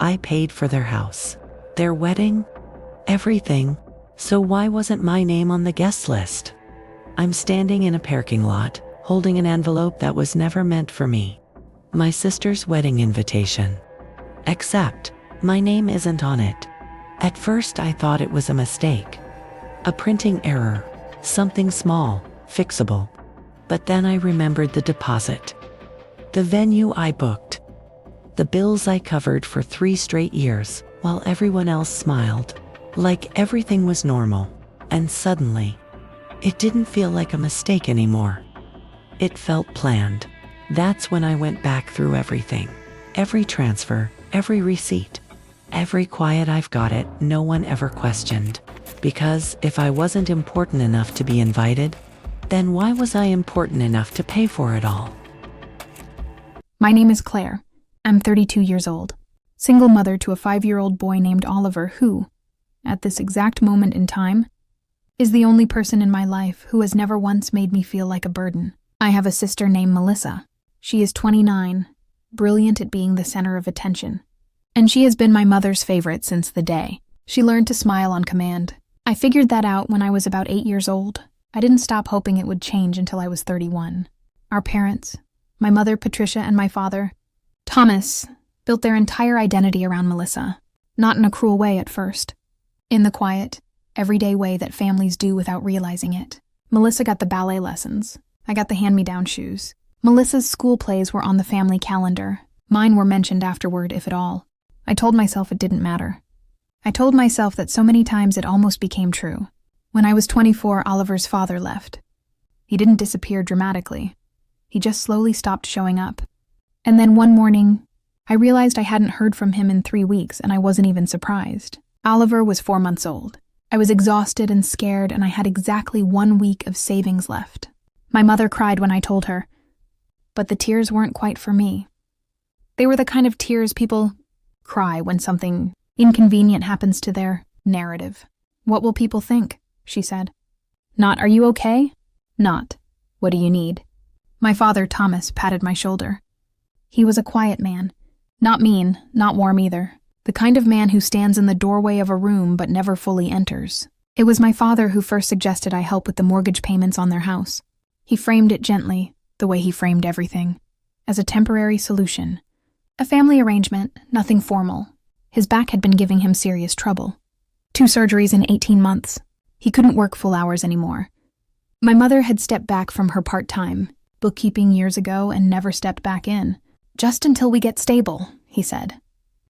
I paid for their house, their wedding, everything. So why wasn't my name on the guest list? I'm standing in a parking lot, holding an envelope that was never meant for me. My sister's wedding invitation. Except, my name isn't on it. At first I thought it was a mistake. A printing error. Something small, fixable. But then I remembered the deposit. The venue I booked. The bills I covered for 3 straight years, while everyone else smiled. Like everything was normal. And suddenly, it didn't feel like a mistake anymore. It felt planned. That's when I went back through everything. Every transfer, every receipt, every quiet "I've got it" no one ever questioned. Because if I wasn't important enough to be invited, then why was I important enough to pay for it all? My name is Claire. I'm 32 years old. Single mother to a 5-year-old boy named Oliver who, at this exact moment in time, is the only person in my life who has never once made me feel like a burden. I have a sister named Melissa. She is 29, brilliant at being the center of attention. And she has been my mother's favorite since the day. She learned to smile on command. I figured that out when I was about 8 years old. I didn't stop hoping it would change until I was 31. Our parents, my mother Patricia and my father, Thomas, built their entire identity around Melissa. Not in a cruel way at first. In the quiet, everyday way that families do without realizing it. Melissa got the ballet lessons. I got the hand-me-down shoes. Melissa's school plays were on the family calendar. Mine were mentioned afterward, if at all. I told myself it didn't matter. I told myself that so many times it almost became true. When I was 24, Oliver's father left. He didn't disappear dramatically. He just slowly stopped showing up. And then one morning, I realized I hadn't heard from him in 3 weeks, and I wasn't even surprised. Oliver was 4 months old. I was exhausted and scared, and I had exactly 1 week of savings left. My mother cried when I told her, but the tears weren't quite for me. They were the kind of tears people cry when something inconvenient happens to their narrative. "What will people think?" she said. Not, "Are you okay?" Not, "What do you need?" My father, Thomas, patted my shoulder. He was a quiet man. Not mean, not warm either. The kind of man who stands in the doorway of a room but never fully enters. It was my father who first suggested I help with the mortgage payments on their house. He framed it gently, the way he framed everything, as a temporary solution. A family arrangement, nothing formal. His back had been giving him serious trouble. 2 surgeries in 18 months. He couldn't work full hours anymore. My mother had stepped back from her part-time bookkeeping years ago and never stepped back in. "Just until we get stable," he said.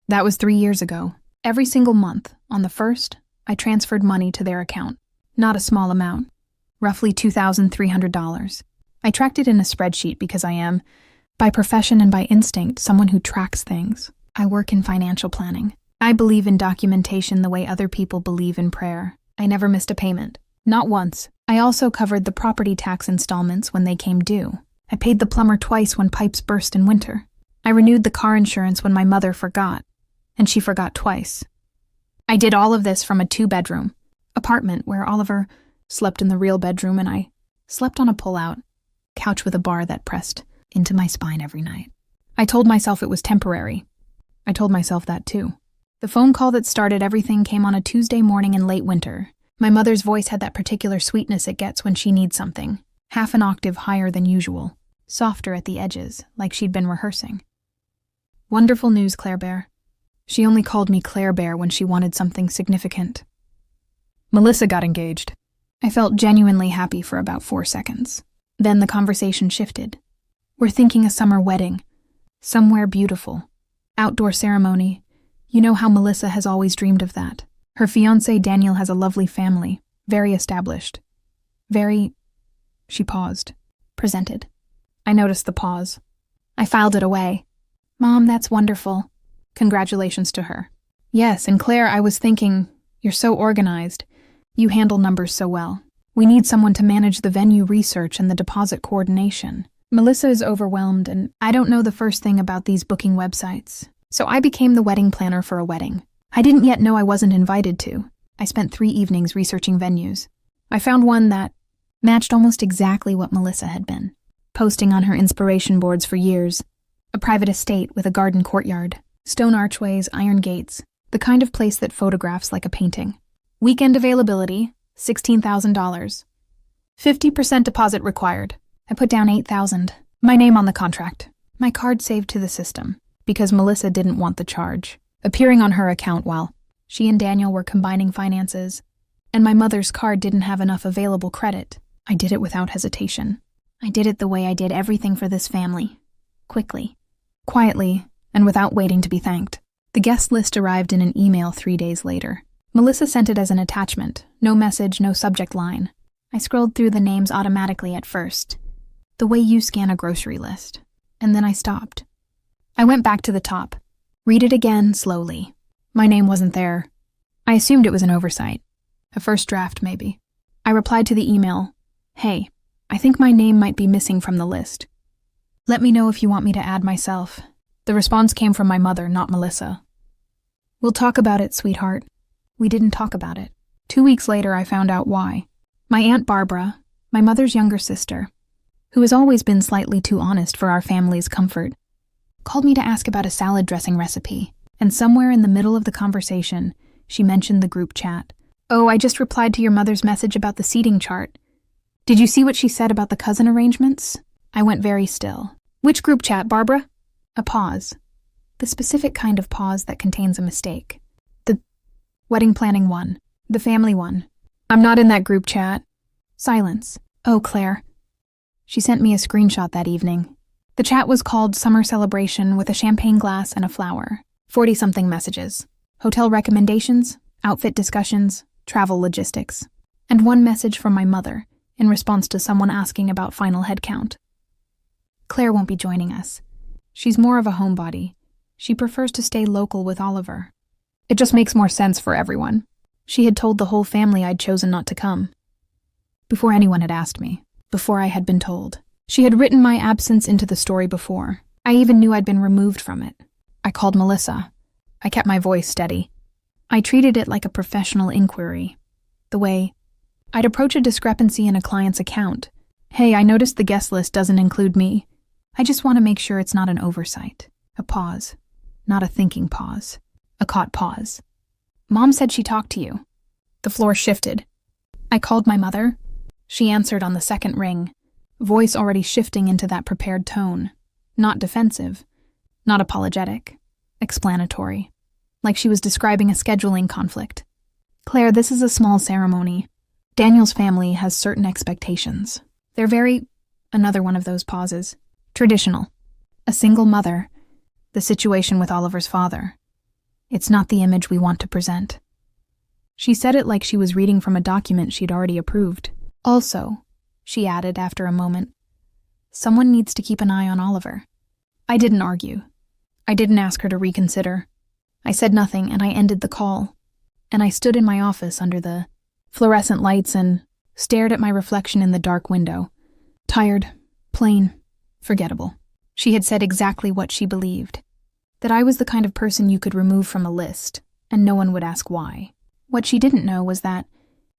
That was 3 years ago. Every single month, on the 1st, I transferred money to their account. Not a small amount. Roughly $2,300. I tracked it in a spreadsheet because I am, by profession and by instinct, someone who tracks things. I work in financial planning. I believe in documentation the way other people believe in prayer. I never missed a payment. Not once. I also covered the property tax installments when they came due. I paid the plumber twice when pipes burst in winter. I renewed the car insurance when my mother forgot, and she forgot twice. I did all of this from a 2-bedroom apartment where Oliver slept in the real bedroom and I slept on a pull-out couch with a bar that pressed into my spine every night. I told myself it was temporary. I told myself that too. The phone call that started everything came on a Tuesday morning in late winter. My mother's voice had that particular sweetness it gets when she needs something, half an octave higher than usual, softer at the edges, like she'd been rehearsing. "Wonderful news, Claire Bear." She only called me Claire Bear when she wanted something significant. "Melissa got engaged." I felt genuinely happy for about 4 seconds. Then the conversation shifted. "We're thinking a summer wedding. Somewhere beautiful. Outdoor ceremony. You know how Melissa has always dreamed of that. Her fiancé Daniel has a lovely family, very established. Very..." She paused. "Presented." I noticed the pause. I filed it away. "Mom, that's wonderful." Congratulations to her. "Yes, and Claire, I was thinking, you're so organized. You handle numbers so well. We need someone to manage the venue research and the deposit coordination. Melissa is overwhelmed, and I don't know the first thing about these booking websites. So I became the wedding planner for a wedding. I didn't yet know I wasn't invited to. I spent 3 evenings researching venues. I found one that matched almost exactly what Melissa had been, posting on her inspiration boards for years. A private estate with a garden courtyard, Stone archways, iron gates, the kind of place that photographs like a painting. Weekend availability, $16,000. 50% deposit required. I put down $8,000. My name on the contract. My card saved to the system, because Melissa didn't want the charge appearing on her account while she and Daniel were combining finances, and my mother's card didn't have enough available credit. I did it without hesitation. I did it the way I did everything for this family. Quickly, quietly, and without waiting to be thanked. The guest list arrived in an email 3 days later. Melissa sent it as an attachment, no message, no subject line. I scrolled through the names automatically at first, the way you scan a grocery list, and then I stopped. I went back to the top. Read it again, slowly. My name wasn't there. I assumed it was an oversight. A first draft, maybe. I replied to the email, "Hey, I think my name might be missing from the list. Let me know if you want me to add myself." The response came from my mother, not Melissa. "We'll talk about it, sweetheart." We didn't talk about it. 2 weeks later, I found out why. My Aunt Barbara, my mother's younger sister, who has always been slightly too honest for our family's comfort, called me to ask about a salad dressing recipe, and somewhere in the middle of the conversation, she mentioned the group chat. "Oh, I just replied to your mother's message about the seating chart. Did you see what she said about the cousin arrangements?" I went very still. "Which group chat, Barbara?" A pause. The specific kind of pause that contains a mistake. The wedding planning one. The family one. "I'm not in that group chat." Silence. "Oh, Claire." She sent me a screenshot that evening. The chat was called Summer Celebration with a champagne glass and a flower. 40-something messages. Hotel recommendations, outfit discussions, travel logistics. And one message from my mother in response to someone asking about final headcount. "Claire won't be joining us. She's more of a homebody. She prefers to stay local with Oliver. It just makes more sense for everyone." She had told the whole family I'd chosen not to come. Before anyone had asked me. Before I had been told. She had written my absence into the story before. I even knew I'd been removed from it. I called Melissa. I kept my voice steady. I treated it like a professional inquiry. The way I'd approach a discrepancy in a client's account. "Hey, I noticed the guest list doesn't include me. I just want to make sure it's not an oversight." A pause. Not a thinking pause. A caught pause. "Mom said she talked to you." The floor shifted. I called my mother. She answered on the second ring, voice already shifting into that prepared tone. Not defensive. Not apologetic. Explanatory. Like she was describing a scheduling conflict. "Claire, this is a small ceremony. Daniel's family has certain expectations. They're very..." Another one of those pauses. "Traditional. A single mother. The situation with Oliver's father. It's not the image we want to present." She said it like she was reading from a document she'd already approved. "Also," she added after a moment, "someone needs to keep an eye on Oliver." I didn't argue. I didn't ask her to reconsider. I said nothing and I ended the call. And I stood in my office under the fluorescent lights and stared at my reflection in the dark window. Tired, plain, forgettable. She had said exactly what she believed. That I was the kind of person you could remove from a list, and no one would ask why. What she didn't know was that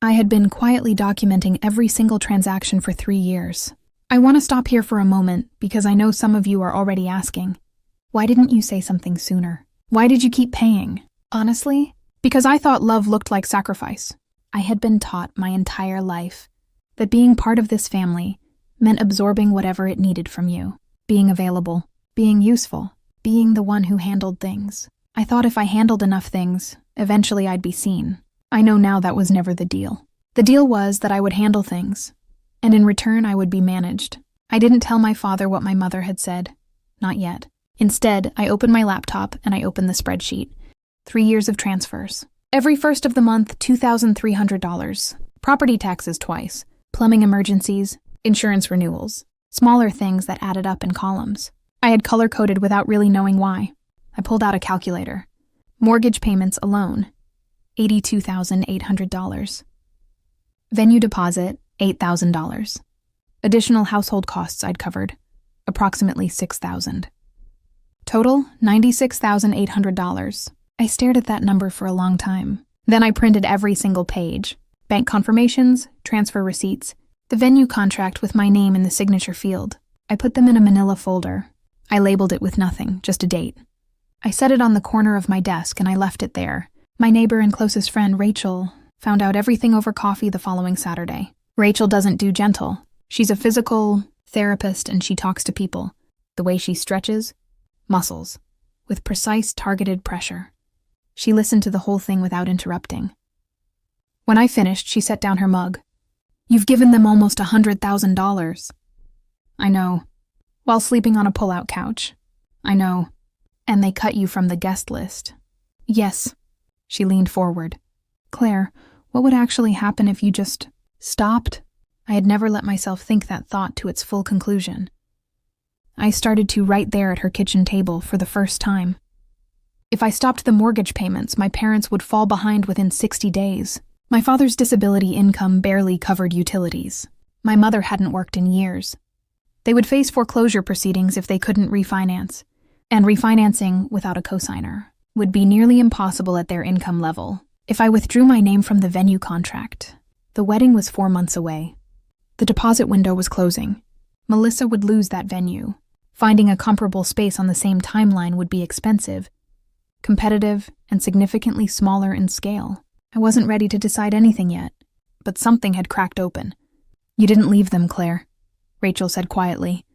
I had been quietly documenting every single transaction for 3 years. I want to stop here for a moment because I know some of you are already asking, why didn't you say something sooner? Why did you keep paying? Honestly, because I thought love looked like sacrifice. I had been taught my entire life that being part of this family meant absorbing whatever it needed from you, being available, being useful, being the one who handled things. I thought if I handled enough things, eventually I'd be seen. I know now that was never the deal. The deal was that I would handle things, and in return I would be managed. I didn't tell my father what my mother had said. Not yet. Instead, I opened my laptop and I opened the spreadsheet. 3 years of transfers. Every first of the month, $2,300. Property taxes twice. Plumbing emergencies. Insurance renewals. Smaller things that added up in columns. I had color-coded without really knowing why. I pulled out a calculator. Mortgage payments alone, $82,800. Venue deposit, $8,000. Additional household costs I'd covered, approximately $6,000. Total, $96,800. I stared at that number for a long time. Then I printed every single page. Bank confirmations, transfer receipts, the venue contract with my name in the signature field. I put them in a manila folder. I labeled it with nothing, just a date. I set it on the corner of my desk and I left it there. My neighbor and closest friend, Rachel, found out everything over coffee the following Saturday. Rachel doesn't do gentle. She's a physical therapist and she talks to people. The way she stretches, muscles, with precise targeted pressure. She listened to the whole thing without interrupting. When I finished, she set down her mug. "You've given them almost $100,000. I know. While sleeping on a pull-out couch. I know. And they cut you from the guest list." "Yes." She leaned forward. "Claire, what would actually happen if you just stopped?" I had never let myself think that thought to its full conclusion. I started to right there at her kitchen table for the first time. If I stopped the mortgage payments, my parents would fall behind within 60 days. My father's disability income barely covered utilities. My mother hadn't worked in years. They would face foreclosure proceedings if they couldn't refinance, and refinancing without a cosigner would be nearly impossible at their income level. If I withdrew my name from the venue contract, the wedding was 4 months away. The deposit window was closing. Melissa would lose that venue. Finding a comparable space on the same timeline would be expensive, competitive, and significantly smaller in scale. I wasn't ready to decide anything yet, but something had cracked open. "You didn't leave them, Claire," Rachel said quietly.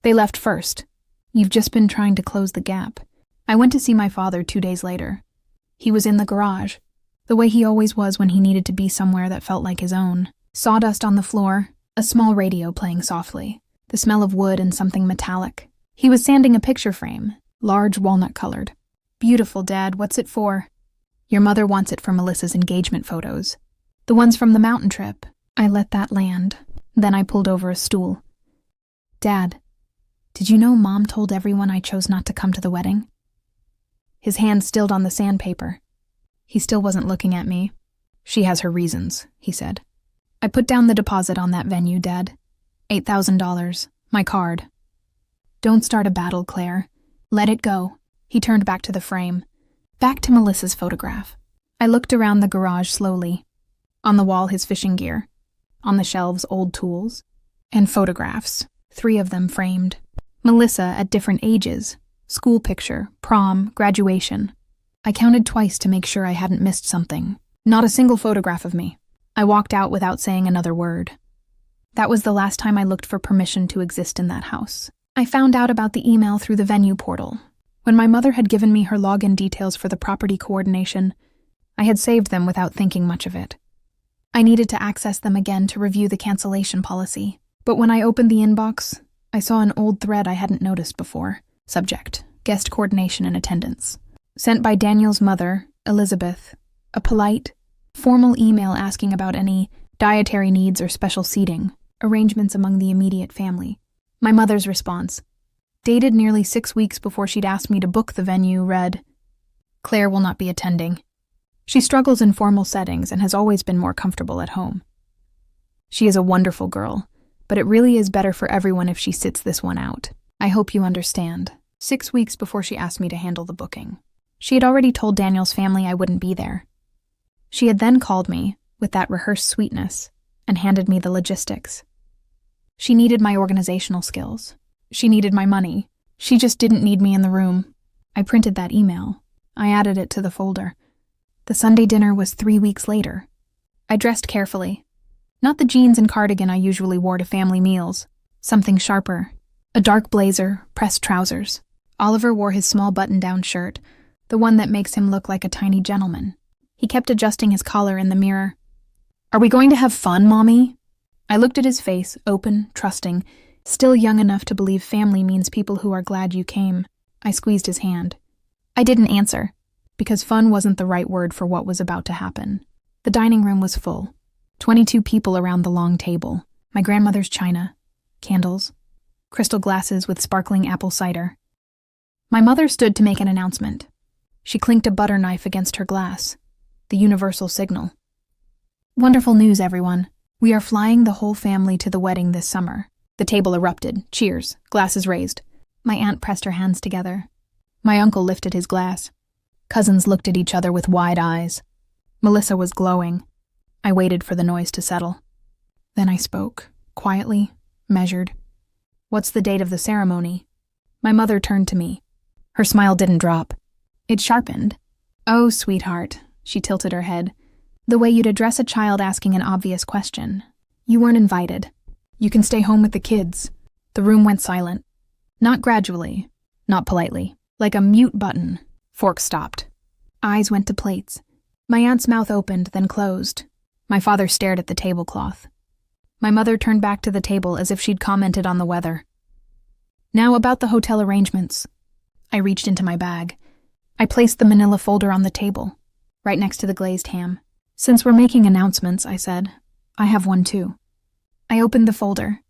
"They left first. You've just been trying to close the gap." I went to see my father 2 days later. He was in the garage, the way he always was when he needed to be somewhere that felt like his own. Sawdust on the floor, a small radio playing softly, the smell of wood and something metallic. He was sanding a picture frame, large walnut-colored. "Beautiful, Dad. What's it for?" "Your mother wants it for Melissa's engagement photos. The ones from the mountain trip." I let that land. Then I pulled over a stool. "Dad, did you know Mom told everyone I chose not to come to the wedding?" His hand stilled on the sandpaper. He still wasn't looking at me. "She has her reasons," he said. "I put down the deposit on that venue, Dad. $8,000. My card." "Don't start a battle, Claire. Let it go." He turned back to the frame. Back to Melissa's photograph. I looked around the garage slowly. On the wall, his fishing gear. On the shelves, old tools. And photographs, 3 of them framed. Melissa at different ages. School picture, prom, graduation. I counted twice to make sure I hadn't missed something. Not a single photograph of me. I walked out without saying another word. That was the last time I looked for permission to exist in that house. I found out about the email through the venue portal. When my mother had given me her login details for the property coordination, I had saved them without thinking much of it. I needed to access them again to review the cancellation policy. But when I opened the inbox, I saw an old thread I hadn't noticed before. Subject: guest coordination and attendance. Sent by Daniel's mother, Elizabeth. A polite, formal email asking about any dietary needs or special seating, arrangements among the immediate family. My mother's response, dated nearly 6 weeks before she'd asked me to book the venue, read, "Claire will not be attending. She struggles in formal settings and has always been more comfortable at home. She is a wonderful girl, but it really is better for everyone if she sits this one out. I hope you understand." 6 weeks before she asked me to handle the booking. She had already told Daniel's family I wouldn't be there. She had then called me, with that rehearsed sweetness, and handed me the logistics. She needed my organizational skills. She needed my money. She just didn't need me in the room. I printed that email. I added it to the folder. The Sunday dinner was 3 weeks later. I dressed carefully. Not the jeans and cardigan I usually wore to family meals. Something sharper. A dark blazer, pressed trousers. Oliver wore his small button-down shirt, the one that makes him look like a tiny gentleman. He kept adjusting his collar in the mirror. "Are we going to have fun, Mommy?" I looked at his face, open, trusting, still young enough to believe family means people who are glad you came. I squeezed his hand. I didn't answer, because fun wasn't the right word for what was about to happen. The dining room was full. 22 people around the long table. My grandmother's china, candles, crystal glasses with sparkling apple cider. My mother stood to make an announcement. She clinked a butter knife against her glass, the universal signal. "Wonderful news, everyone. We are flying the whole family to the wedding this summer." The table erupted. Cheers. Glasses raised. My aunt pressed her hands together. My uncle lifted his glass. Cousins looked at each other with wide eyes. Melissa was glowing. I waited for the noise to settle. Then I spoke, quietly, measured. "What's the date of the ceremony?" My mother turned to me. Her smile didn't drop. It sharpened. "Oh, sweetheart," she tilted her head. "The way you'd address a child asking an obvious question. You weren't invited. You can stay home with the kids." The room went silent. Not gradually, not politely. Like a mute button. Forks stopped. Eyes went to plates. My aunt's mouth opened, then closed. My father stared at the tablecloth. My mother turned back to the table as if she'd commented on the weather. "Now about the hotel arrangements." I reached into my bag. I placed the manila folder on the table, right next to the glazed ham. "Since we're making announcements," I said, "I have one too." I opened the folder.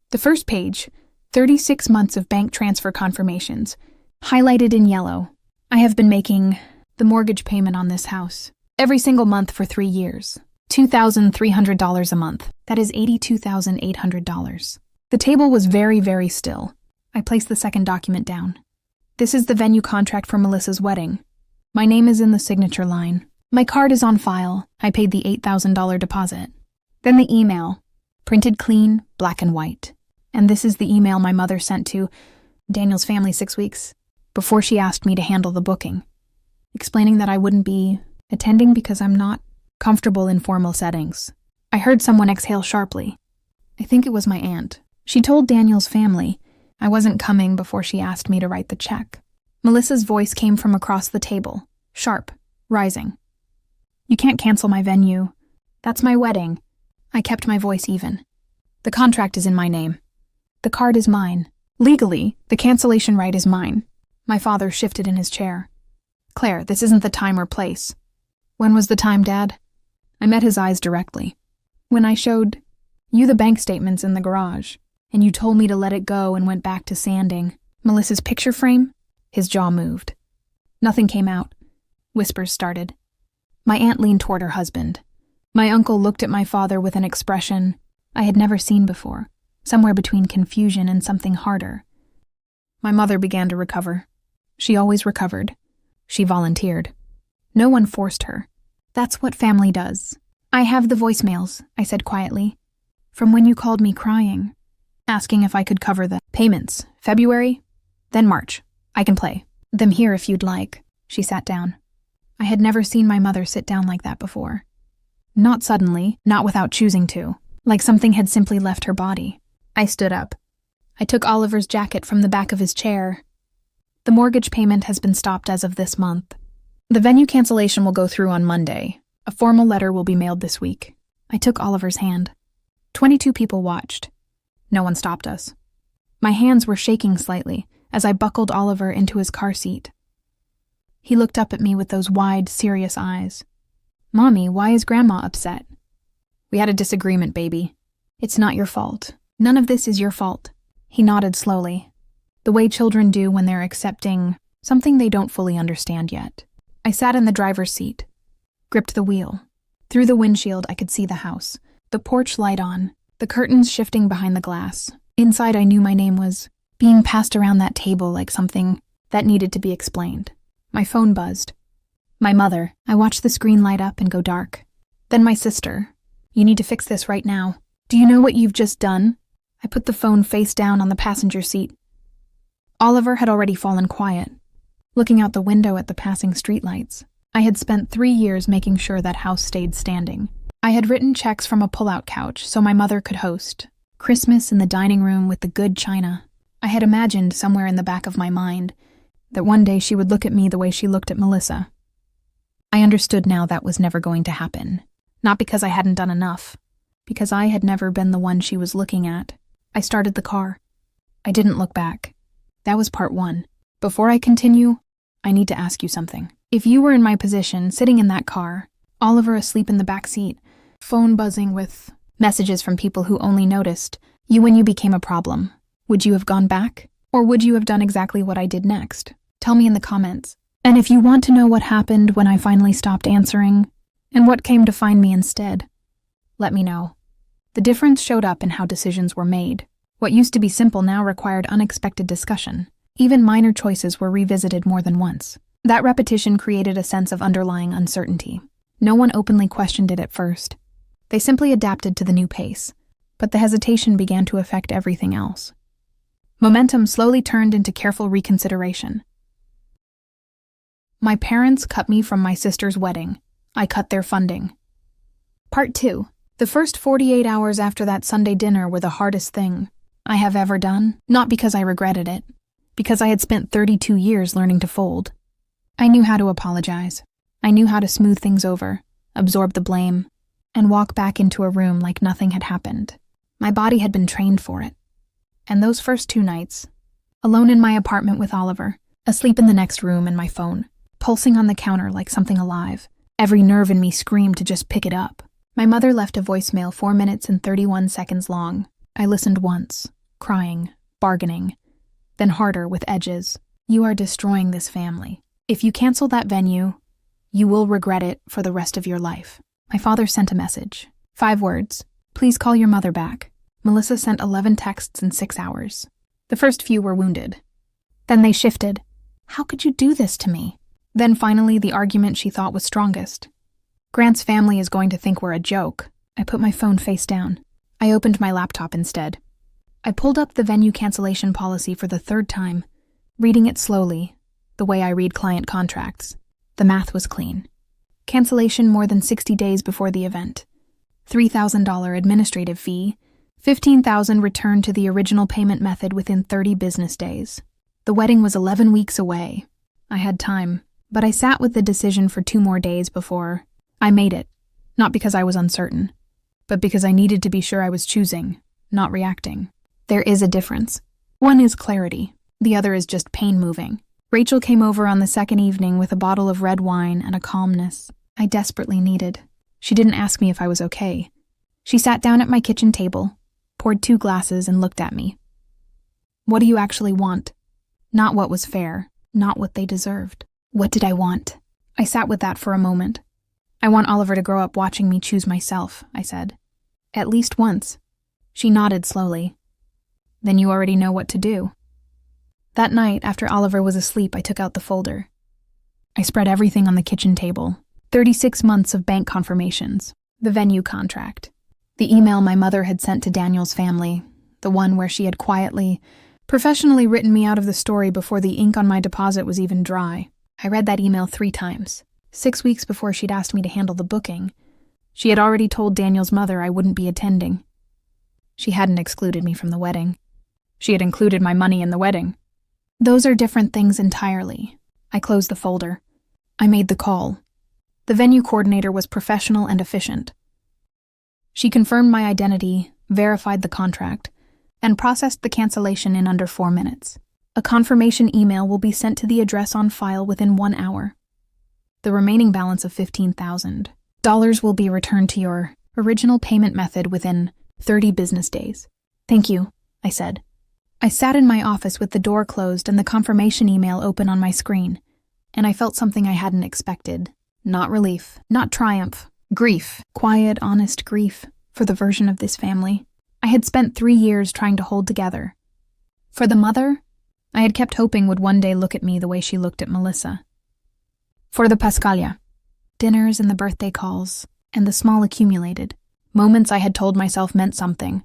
The first page, 36 months of bank transfer confirmations, highlighted in yellow. I have been making the mortgage payment on this house every single month for 3 years. $2,300 a month. That is $82,800. The table was very, very still. I placed the second document down. "This is the venue contract for Melissa's wedding. My name is in the signature line. My card is on file. I paid the $8,000 deposit." Then the email, printed clean, black and white. And this is the email my mother sent to Daniel's family 6 weeks before she asked me to handle the booking, explaining that I wouldn't be attending because I'm not comfortable in formal settings. I heard someone exhale sharply. I think it was my aunt. She told Daniel's family I wasn't coming before she asked me to write the check. Melissa's voice came from across the table, sharp, rising. "You can't cancel my venue. That's my wedding." I kept my voice even. "The contract is in my name. The card is mine. Legally, the cancellation right is mine." My father shifted in his chair. "Claire, this isn't the time or place." "When was the time, Dad?" I met his eyes directly. "When I showed you the bank statements in the garage, and you told me to let it go and went back to sanding Melissa's picture frame." His jaw moved. Nothing came out. Whispers started. My aunt leaned toward her husband. My uncle looked at my father with an expression I had never seen before, somewhere between confusion and something harder. My mother began to recover. She always recovered. She volunteered. No one forced her. That's what family does. "I have the voicemails," I said quietly, "from when you called me crying, asking if I could cover the payments. February, then March. I can play them here if you'd like." She sat down. I had never seen my mother sit down like that before. Not suddenly, not without choosing to, like something had simply left her body. I stood up. I took Oliver's jacket from the back of his chair. "The mortgage payment has been stopped as of this month. The venue cancellation will go through on Monday. A formal letter will be mailed this week." I took Oliver's hand. 22 people watched. No one stopped us. My hands were shaking slightly as I buckled Oliver into his car seat. He looked up at me with those wide, serious eyes. "Mommy, why is Grandma upset?" "We had a disagreement, baby. It's not your fault. None of this is your fault." He nodded slowly, the way children do when they're accepting something they don't fully understand yet. I sat in the driver's seat, gripped the wheel. Through the windshield, I could see the house, the porch light on, the curtains shifting behind the glass. Inside, I knew my name was being passed around that table like something that needed to be explained. My phone buzzed. My mother. I watched the screen light up and go dark. Then my sister. "You need to fix this right now. Do you know what you've just done?" I put the phone face down on the passenger seat. Oliver had already fallen quiet, looking out the window at the passing streetlights. I had spent 3 years making sure that house stayed standing. I had written checks from a pull-out couch so my mother could host Christmas in the dining room with the good china. I had imagined somewhere in the back of my mind that one day she would look at me the way she looked at Melissa. I understood now that was never going to happen. Not because I hadn't done enough, because I had never been the one she was looking at. I started the car. I didn't look back. That was part 1. Before I continue, I need to ask you something. If you were in my position, sitting in that car, Oliver asleep in the back seat, phone buzzing with messages from people who only noticed you when you became a problem, would you have gone back? Or would you have done exactly what I did next? Tell me in the comments. And if you want to know what happened when I finally stopped answering, and what came to find me instead, let me know. The difference showed up in how decisions were made. What used to be simple now required unexpected discussion. Even minor choices were revisited more than once. That repetition created a sense of underlying uncertainty. No one openly questioned it at first. They simply adapted to the new pace, but the hesitation began to affect everything else. Momentum slowly turned into careful reconsideration. My parents cut me from my sister's wedding. I cut their funding. Part 2. The first 48 hours after that Sunday dinner were the hardest thing I have ever done, not because I regretted it, because I had spent 32 years learning to fold. I knew how to apologize. I knew how to smooth things over, absorb the blame, and walk back into a room like nothing had happened. My body had been trained for it. And those first 2 nights, alone in my apartment with Oliver, asleep in the next room and my phone, pulsing on the counter like something alive, every nerve in me screamed to just pick it up. My mother left a voicemail 4 minutes and 31 seconds long. I listened once, crying, bargaining, then harder with edges. You are destroying this family. If you cancel that venue, you will regret it for the rest of your life. My father sent a message. 5 words. Please call your mother back. Melissa sent 11 texts in 6 hours. The first few were wounded. Then they shifted. How could you do this to me? Then finally the argument she thought was strongest. Grant's family is going to think we're a joke. I put my phone face down. I opened my laptop instead. I pulled up the venue cancellation policy for the 3rd time, reading it slowly, the way I read client contracts. The math was clean. Cancellation more than 60 days before the event. $3,000 administrative fee. $15,000 returned to the original payment method within 30 business days. The wedding was 11 weeks away. I had time, but I sat with the decision for 2 more days before I made it, not because I was uncertain, but because I needed to be sure I was choosing, not reacting. There is a difference. One is clarity. The other is just pain moving. Rachel came over on the 2nd evening with a bottle of red wine and a calmness I desperately needed. She didn't ask me if I was okay. She sat down at my kitchen table, poured 2 glasses, and looked at me. What do you actually want? Not what was fair, not what they deserved. What did I want? I sat with that for a moment. I want Oliver to grow up watching me choose myself, I said. At least once. She nodded slowly. Then you already know what to do. That night, after Oliver was asleep, I took out the folder. I spread everything on the kitchen table. 36 months of bank confirmations, the venue contract, the email my mother had sent to Daniel's family, the one where she had quietly, professionally written me out of the story before the ink on my deposit was even dry. I read that email 3 times. 6 weeks before she'd asked me to handle the booking, she had already told Daniel's mother I wouldn't be attending. She hadn't excluded me from the wedding. She had included my money in the wedding. Those are different things entirely. I closed the folder. I made the call. The venue coordinator was professional and efficient. She confirmed my identity, verified the contract, and processed the cancellation in under 4 minutes. A confirmation email will be sent to the address on file within 1 hour. The remaining balance of $15,000 will be returned to your original payment method within 30 business days. Thank you, I said. I sat in my office with the door closed and the confirmation email open on my screen, and I felt something I hadn't expected. Not relief, not triumph, grief, quiet, honest grief for the version of this family I had spent 3 years trying to hold together. For the mother, I had kept hoping would one day look at me the way she looked at Melissa. For the Pascalia, dinners and the birthday calls, and the small accumulated moments I had told myself meant something,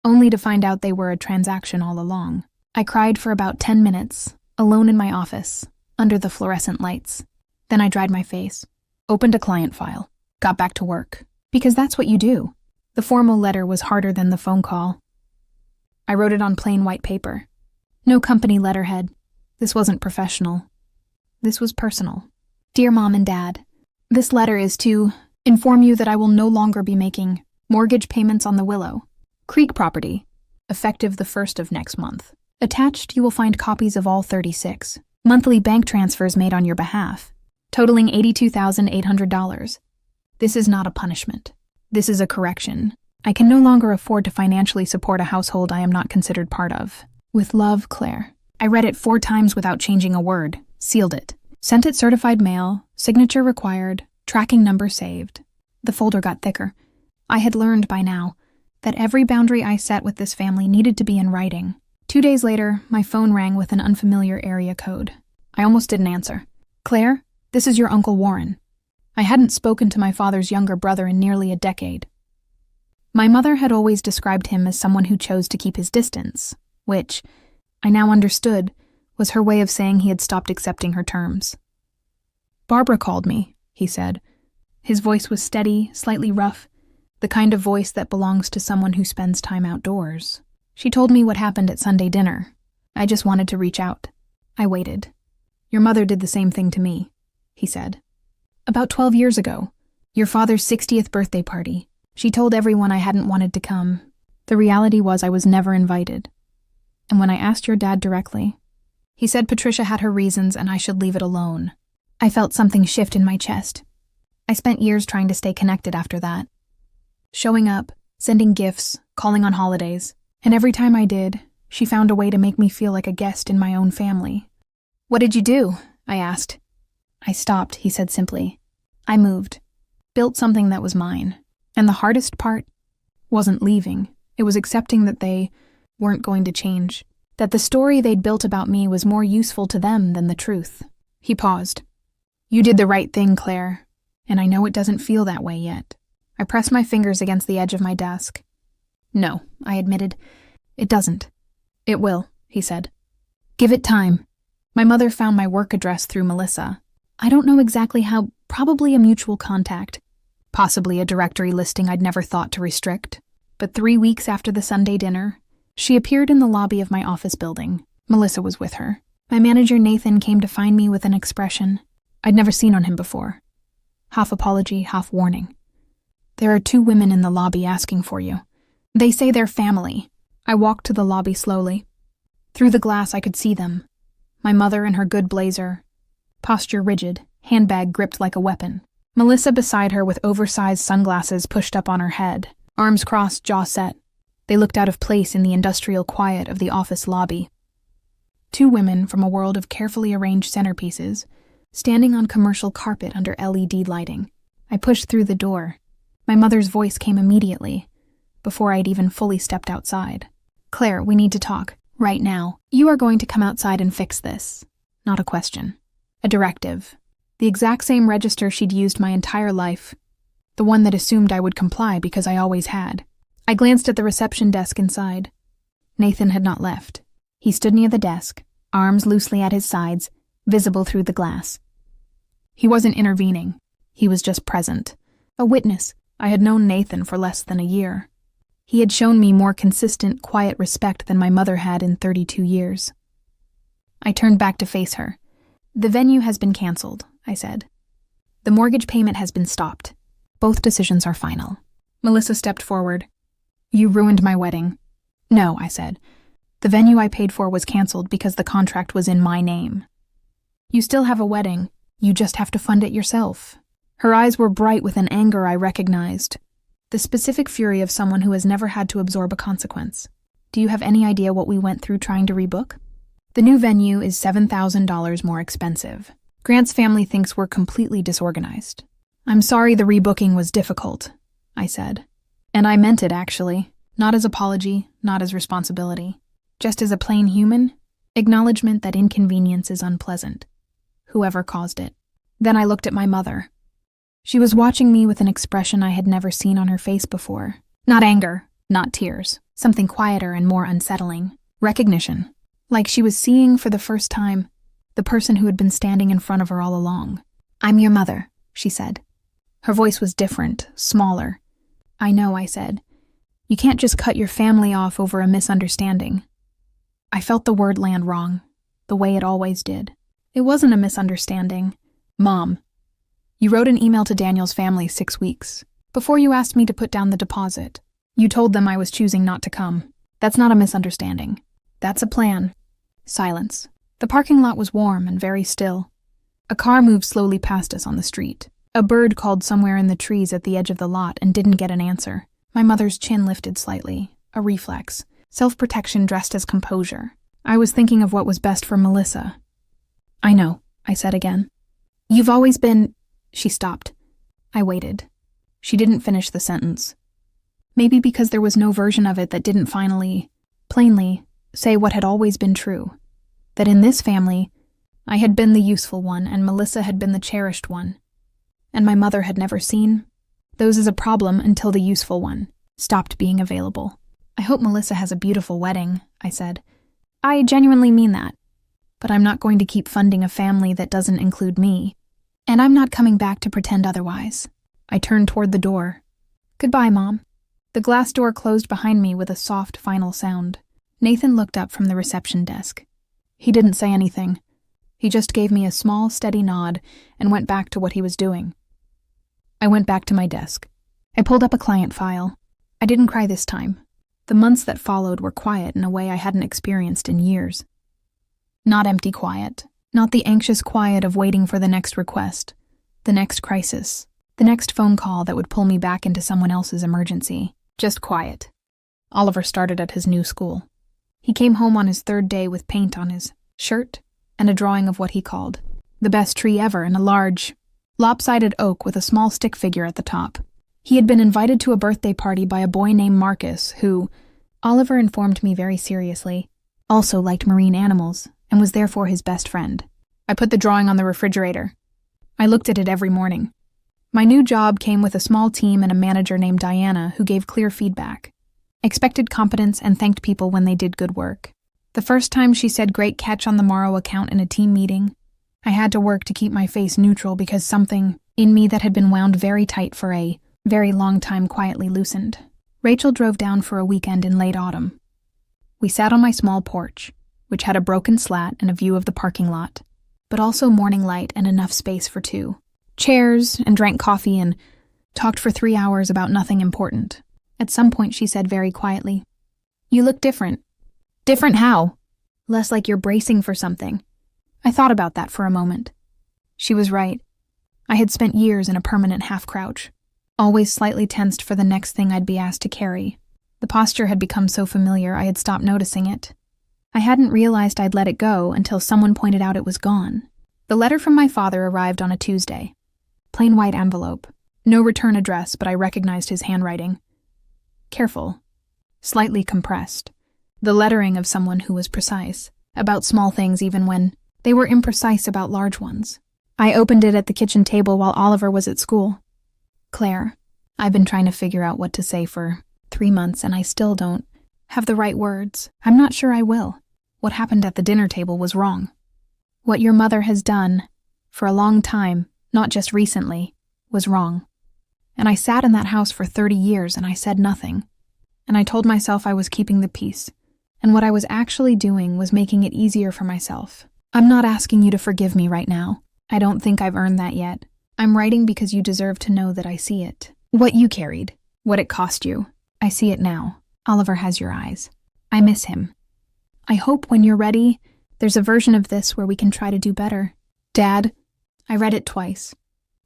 only to find out they were a transaction all along. I cried for about 10 minutes, alone in my office, under the fluorescent lights. Then I dried my face, opened a client file, got back to work, because that's what you do. The formal letter was harder than the phone call. I wrote it on plain white paper. No company letterhead. This wasn't professional. This was personal. Dear Mom and Dad, this letter is to inform you that I will no longer be making mortgage payments on the Willow Creek property, effective the 1st of next month. Attached, you will find copies of all 36 monthly bank transfers made on your behalf, totaling $82,800. This is not a punishment. This is a correction. I can no longer afford to financially support a household I am not considered part of. With love, Claire. I read it 4 times without changing a word, sealed it, sent it certified mail, signature required, tracking number saved. The folder got thicker. I had learned by now that every boundary I set with this family needed to be in writing. 2 days later, my phone rang with an unfamiliar area code. I almost didn't answer. Claire, this is your Uncle Warren. I hadn't spoken to my father's younger brother in nearly a decade. My mother had always described him as someone who chose to keep his distance, which, I now understood, was her way of saying he had stopped accepting her terms. Barbara called me, he said. His voice was steady, slightly rough, the kind of voice that belongs to someone who spends time outdoors. She told me what happened at Sunday dinner. I just wanted to reach out. I waited. Your mother did the same thing to me, he said. About 12 years ago, your father's 60th birthday party. She told everyone I hadn't wanted to come. The reality was I was never invited. And when I asked your dad directly, he said Patricia had her reasons and I should leave it alone. I felt something shift in my chest. I spent years trying to stay connected after that. Showing up, sending gifts, calling on holidays, and every time I did, she found a way to make me feel like a guest in my own family. What did you do? I asked. I stopped, he said simply. I moved, built something that was mine. And the hardest part wasn't leaving. It was accepting that they weren't going to change, that the story they'd built about me was more useful to them than the truth. He paused. You did the right thing, Claire, and I know it doesn't feel that way yet. I pressed my fingers against the edge of my desk. No, I admitted. It doesn't. It will, he said. Give it time. My mother found my work address through Melissa. I don't know exactly how, probably a mutual contact. Possibly a directory listing I'd never thought to restrict. But 3 weeks after the Sunday dinner, she appeared in the lobby of my office building. Melissa was with her. My manager Nathan came to find me with an expression I'd never seen on him before. Half apology, half warning. There are 2 women in the lobby asking for you. They say they're family. I walked to the lobby slowly. Through the glass I could see them. My mother in her good blazer, posture rigid, handbag gripped like a weapon. Melissa beside her with oversized sunglasses pushed up on her head, arms crossed, jaw set. They looked out of place in the industrial quiet of the office lobby. 2 women from a world of carefully arranged centerpieces, standing on commercial carpet under LED lighting. I pushed through the door. My mother's voice came immediately, before I'd even fully stepped outside. Claire, we need to talk, right now. You are going to come outside and fix this. Not a question. A directive. The exact same register she'd used my entire life. The one that assumed I would comply because I always had. I glanced at the reception desk inside. Nathan had not left. He stood near the desk, arms loosely at his sides, visible through the glass. He wasn't intervening. He was just present. A witness. I had known Nathan for less than a year. He had shown me more consistent, quiet respect than my mother had in 32 years. I turned back to face her. The venue has been canceled, I said. The mortgage payment has been stopped. Both decisions are final. Melissa stepped forward. You ruined my wedding. No, I said. The venue I paid for was canceled because the contract was in my name. You still have a wedding. You just have to fund it yourself. Her eyes were bright with an anger I recognized. The specific fury of someone who has never had to absorb a consequence. Do you have any idea what we went through trying to rebook? The new venue is $7,000 more expensive. Grant's family thinks we're completely disorganized. I'm sorry the rebooking was difficult, I said. And I meant it, actually. Not as apology, not as responsibility. Just as a plain human, acknowledgement that inconvenience is unpleasant. Whoever caused it. Then I looked at my mother. She was watching me with an expression I had never seen on her face before. Not anger, not tears. Something quieter and more unsettling. Recognition. Like she was seeing for the first time the person who had been standing in front of her all along. I'm your mother, she said. Her voice was different, smaller. I know, I said. You can't just cut your family off over a misunderstanding. I felt the word land wrong, the way it always did. It wasn't a misunderstanding. Mom, you wrote an email to Daniel's family 6 weeks. Before you asked me to put down the deposit, you told them I was choosing not to come. That's not a misunderstanding. That's a plan. Silence. The parking lot was warm and very still. A car moved slowly past us on the street. A bird called somewhere in the trees at the edge of the lot and didn't get an answer. My mother's chin lifted slightly, a reflex. Self-protection dressed as composure. I was thinking of what was best for Melissa. I know, I said again. You've always been... She stopped. I waited. She didn't finish the sentence. Maybe because there was no version of it that didn't finally, plainly, say what had always been true. That in this family, I had been the useful one and Melissa had been the cherished one. And my mother had never seen those as a problem until the useful one stopped being available. I hope Melissa has a beautiful wedding, I said. I genuinely mean that. But I'm not going to keep funding a family that doesn't include me. And I'm not coming back to pretend otherwise. I turned toward the door. Goodbye, Mom. The glass door closed behind me with a soft, final sound. Nathan looked up from the reception desk. He didn't say anything. He just gave me a small, steady nod and went back to what he was doing. I went back to my desk. I pulled up a client file. I didn't cry this time. The months that followed were quiet in a way I hadn't experienced in years. Not empty quiet. Not the anxious quiet of waiting for the next request, the next crisis, the next phone call that would pull me back into someone else's emergency. Just quiet. Oliver started at his new school. He came home on his third day with paint on his shirt and a drawing of what he called the best tree ever in a large, lopsided oak with a small stick figure at the top. He had been invited to a birthday party by a boy named Marcus who, Oliver informed me very seriously, also liked marine animals and was therefore his best friend. I put the drawing on the refrigerator. I looked at it every morning. My new job came with a small team and a manager named Diana who gave clear feedback, expected competence, and thanked people when they did good work. The first time she said "great catch" on the morrow account in a team meeting, I had to work to keep my face neutral because something in me that had been wound very tight for a very long time quietly loosened. Rachel drove down for a weekend in late autumn. We sat on my small porch, which had a broken slat and a view of the parking lot, but also morning light and enough space for two. Chairs, and drank coffee and talked for 3 hours about nothing important. At some point she said very quietly, "You look different." "Different how?" "Less like you're bracing for something." I thought about that for a moment. She was right. I had spent years in a permanent half-crouch, always slightly tensed for the next thing I'd be asked to carry. The posture had become so familiar I had stopped noticing it. I hadn't realized I'd let it go until someone pointed out it was gone. The letter from my father arrived on a Tuesday. Plain white envelope. No return address, but I recognized his handwriting. Careful. Slightly compressed. The lettering of someone who was precise, about small things even when they were imprecise about large ones. I opened it at the kitchen table while Oliver was at school. "Claire, I've been trying to figure out what to say for 3 months and I still don't have the right words. I'm not sure I will. What happened at the dinner table was wrong. What your mother has done, for a long time, not just recently, was wrong. And I sat in that house for 30 years and I said nothing. And I told myself I was keeping the peace. And what I was actually doing was making it easier for myself. I'm not asking you to forgive me right now. I don't think I've earned that yet. I'm writing because you deserve to know that I see it. What you carried, what it cost you. I see it now. Oliver has your eyes. I miss him. I hope when you're ready, there's a version of this where we can try to do better. Dad, I read it twice.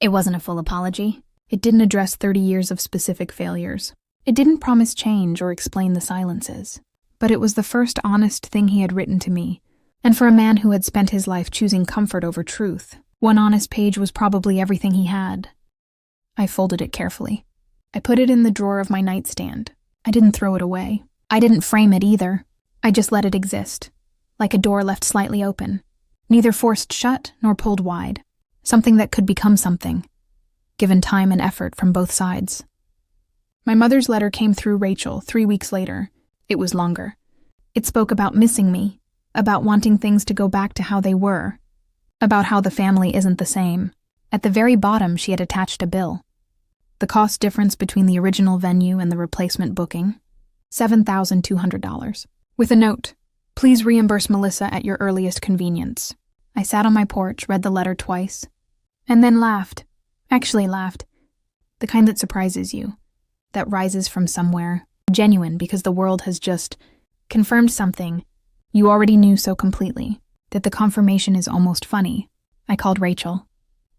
It wasn't a full apology. It didn't address 30 years of specific failures. It didn't promise change or explain the silences. But it was the first honest thing he had written to me. And for a man who had spent his life choosing comfort over truth, one honest page was probably everything he had. I folded it carefully. I put it in the drawer of my nightstand. I didn't throw it away. I didn't frame it either. I just let it exist, like a door left slightly open, neither forced shut nor pulled wide, something that could become something, given time and effort from both sides. My mother's letter came through Rachel 3 weeks later. It was longer. It spoke about missing me, about wanting things to go back to how they were, about how the family isn't the same. At the very bottom, she had attached a bill. The cost difference between the original venue and the replacement booking, $7,200. With a note, "Please reimburse Melissa at your earliest convenience." I sat on my porch, read the letter twice, and then laughed. Actually laughed. The kind that surprises you, that rises from somewhere, genuine because the world has just confirmed something you already knew so completely, that the confirmation is almost funny. I called Rachel.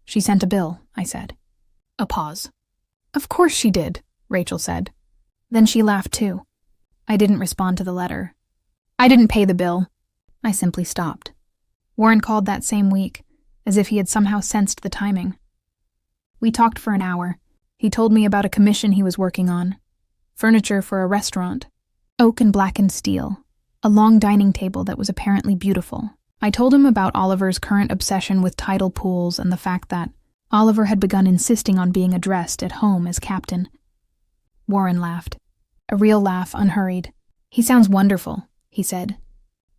"She sent a bill," I said. A pause. "Of course she did," Rachel said. Then she laughed too. I didn't respond to the letter. I didn't pay the bill. I simply stopped. Warren called that same week, as if he had somehow sensed the timing. We talked for an hour. He told me about a commission he was working on. Furniture for a restaurant. Oak and blackened steel. A long dining table that was apparently beautiful. I told him about Oliver's current obsession with tidal pools and the fact that Oliver had begun insisting on being addressed at home as captain. Warren laughed. A real laugh, unhurried. "He sounds wonderful," he said.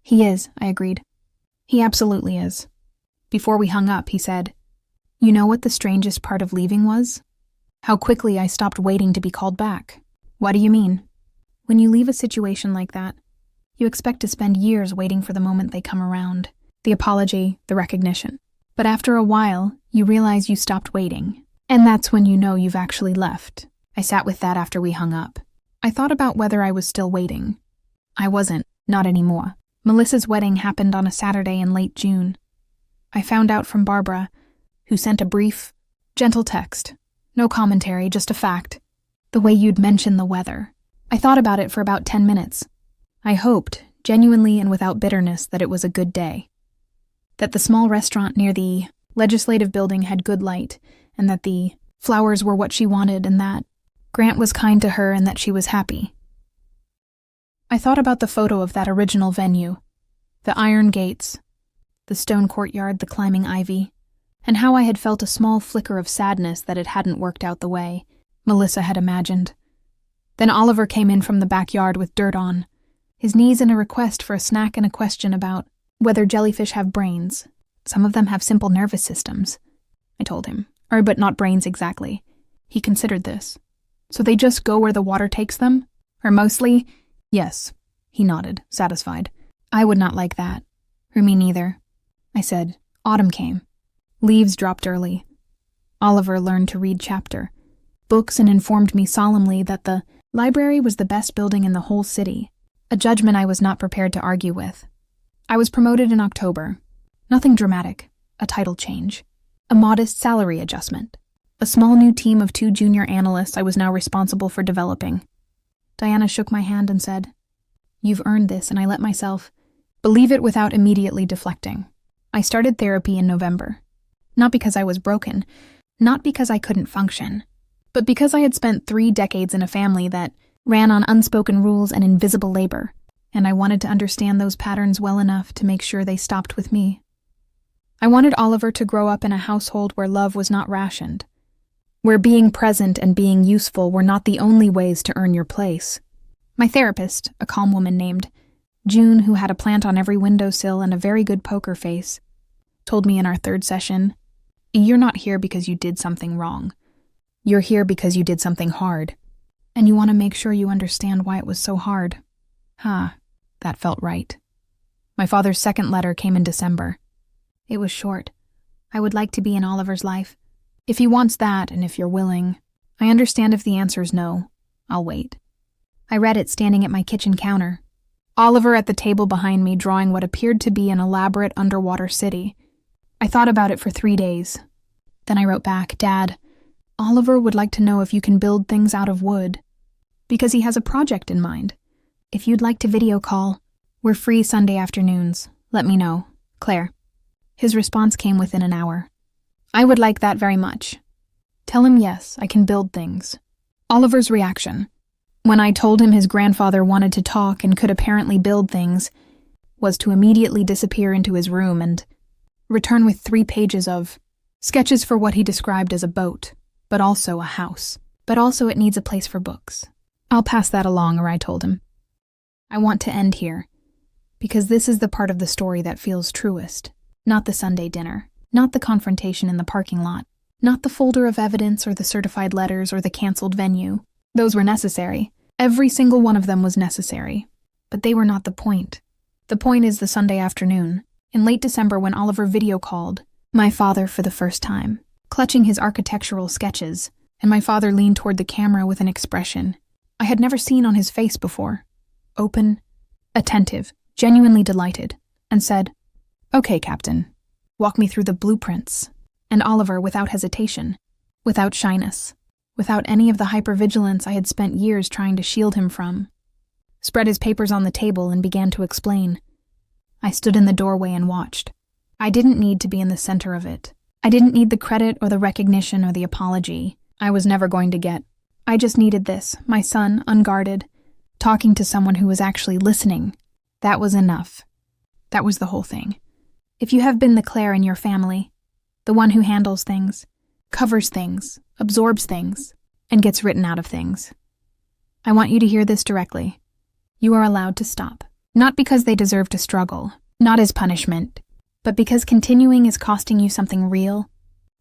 "He is," I agreed. "He absolutely is." Before we hung up, he said, You know what the strangest part of leaving was? How quickly I stopped waiting to be called back. What do you mean? When you leave a situation like that, you expect to spend years waiting for the moment they come around. The apology, the recognition. But after a while, you realize you stopped waiting. And that's when you know you've actually left. I sat with that after we hung up. I thought about whether I was still waiting. I wasn't, not anymore. Melissa's wedding happened on a Saturday in late June. I found out from Barbara, who sent a brief, gentle text. No commentary, just a fact. The way you'd mention the weather. I thought about it for about 10 minutes. I hoped, genuinely and without bitterness, that it was a good day. That the small restaurant near the legislative building had good light, and that the flowers were what she wanted, and that Grant was kind to her, and that she was happy. I thought about the photo of that original venue, the iron gates, the stone courtyard, the climbing ivy, and how I had felt a small flicker of sadness that it hadn't worked out the way Melissa had imagined. Then Oliver came in from the backyard with dirt on, his knees in a request for a snack and a question about whether jellyfish have brains. Some of them have simple nervous systems, I told him. But not brains exactly. He considered this. So they just go where the water takes them? Or mostly? Yes. He nodded, satisfied. I would not like that. Or me neither. I said. Autumn came. Leaves dropped early. Oliver learned to read chapter. Books, and informed me solemnly that the library was the best building in the whole city. A judgment I was not prepared to argue with. I was promoted in October. Nothing dramatic. A title change. A modest salary adjustment. A small new team of 2 junior analysts I was now responsible for developing. Diana shook my hand and said, "You've earned this," and I let myself believe it without immediately deflecting. I started therapy in November. Not because I was broken, not because I couldn't function, but because I had spent 3 decades in a family that ran on unspoken rules and invisible labor, and I wanted to understand those patterns well enough to make sure they stopped with me. I wanted Oliver to grow up in a household where love was not rationed, where being present and being useful were not the only ways to earn your place. My therapist, a calm woman named June, who had a plant on every windowsill and a very good poker face, told me in our 3rd session, "You're not here because you did something wrong. You're here because you did something hard. And you want to make sure you understand why it was so hard." That felt right. My father's 2nd letter came in December. It was short. I would like to be in Oliver's life. If he wants that, and if you're willing. I understand if the answer's no. I'll wait. I read it standing at my kitchen counter. Oliver at the table behind me drawing what appeared to be an elaborate underwater city. I thought about it for 3 days. Then I wrote back, "Dad, Oliver would like to know if you can build things out of wood, because he has a project in mind. If you'd like to video call, we're free Sunday afternoons. Let me know. Claire." His response came within an hour. "I would like that very much. Tell him yes, I can build things." Oliver's reaction, when I told him his grandfather wanted to talk and could apparently build things, was to immediately disappear into his room and return with 3 pages of sketches for what he described as a boat, but also a house. But also it needs a place for books. "I'll pass that along," or I told him. I want to end here, because this is the part of the story that feels truest. Not the Sunday dinner, not the confrontation in the parking lot, not the folder of evidence or the certified letters or the canceled venue. Those were necessary. Every single one of them was necessary. But they were not the point. The point is the Sunday afternoon, in late December, when Oliver video called my father for the first time, clutching his architectural sketches, and my father leaned toward the camera with an expression I had never seen on his face before. Open, attentive, genuinely delighted, and said, "Okay, Captain, walk me through the blueprints." And Oliver, without hesitation, without shyness, without any of the hypervigilance I had spent years trying to shield him from, spread his papers on the table and began to explain. I stood in the doorway and watched. I didn't need to be in the center of it. I didn't need the credit or the recognition or the apology I was never going to get. I just needed this, my son, unguarded, talking to someone who was actually listening. That was enough. That was the whole thing. If you have been the Claire in your family, the one who handles things, covers things, absorbs things, and gets written out of things, I want you to hear this directly. You are allowed to stop. Not because they deserve to struggle, not as punishment, but because continuing is costing you something real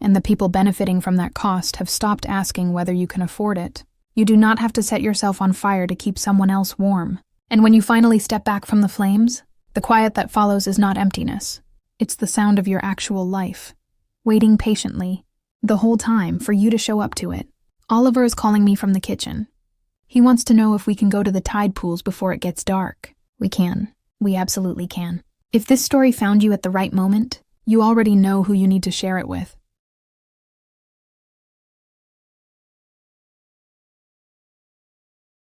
and the people benefiting from that cost have stopped asking whether you can afford it. You do not have to set yourself on fire to keep someone else warm. And when you finally step back from the flames, the quiet that follows is not emptiness. It's the sound of your actual life, waiting patiently, the whole time, for you to show up to it. Oliver is calling me from the kitchen. He wants to know if we can go to the tide pools before it gets dark. We can. We absolutely can. If this story found you at the right moment, you already know who you need to share it with.